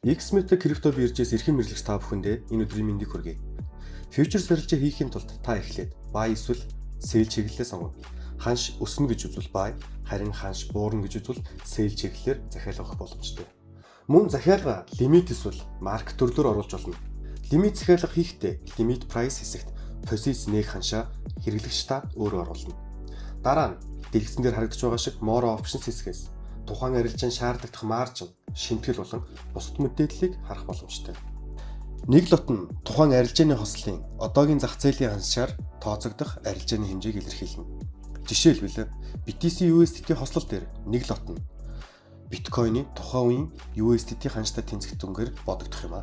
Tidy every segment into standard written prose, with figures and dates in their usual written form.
XMET крипто биржээс эрхэм мэрлэгч та бүхэндээ энэ өдрийн мэндийг хүргэе. Фьючерс арилжаа хийхийн тулд та эхлээд buy эсвэл sell чиглэлээ сонгоно. Ханш өснө гэж үзвэл buy, харин ханш буурна гэж үзвэл sell чиглэлээр захиалгах боломжтой. Мөн захиалга лимит эсвэл марк төрлөөр оруулж болно. Лимит захиалга хийхдээ limit price хэсэгт позиц нэг ханшаа хэрэглэгч та өөрөө оруулна. Дараа нь дэлгэцэн дээр харагдаж байгаа шиг more options хэсгээс тухайн арилжаанд шаардлагатай маржин, шимтгэл болон бусад мэдээллийг харах боломжтой. Нэг лот нь тухайн арилжааны хослолын одоогийн зах зээлийн ханшаар тооцогдох арилжааны хэмжээг илэрхийлнэ. Жишээлбэл BTC USDT хослол дээр нэг лот нь биткойны тухайн үеийн USDT ханштай тэнцвэрээр бодогдох юм а.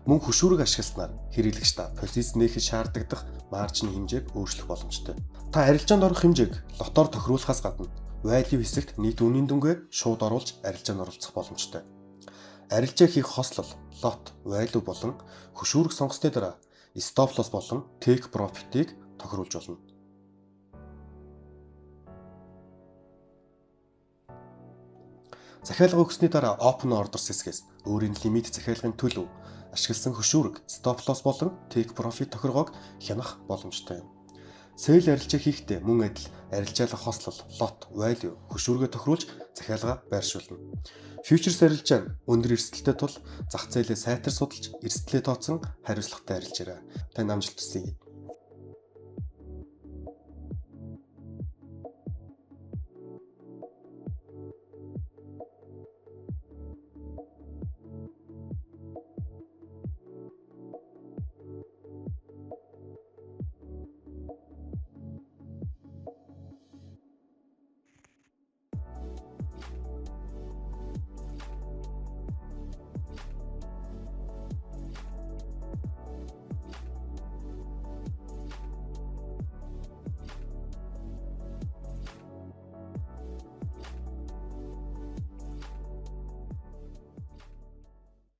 Мөн хөшүүрэг ашигласнаар хэрэглэгч та позиц нээхэд шаардлагатай маржины хэмжээг өөрчлөх боломжтой. Та арилжаанд орох хэмжээг лотоор тохируулахаас гадна value хэсэгт нийт үнийн дүнгээ шууд оруулж арилжаанд оролцох боломжтой. Арилжаа хийх хослол, lot, value болон хөшүүрэг сонгосны дараа stop loss болон take profit-ийг тохируулж болно. Захиалга өгсөний дараа open orders хэсгээс өөрийн лимит захиалгын төлөв, ашигласан хөшүүрэг, stop loss болон take profit тохиргоог хянах боломжтой юм. Sell арилжаа хийхдээ мөн адил арилжаалах хослол, lot, value, хөшүүргээ тохируулж захиалга байршуулна. Futures арилжаа нь өндөр эрсдэлтэй тул зах зээлээ сайтар судалж эрсдлээ тооцсон хариуцлагатай арилжаарай. Танд амжилт хүсье.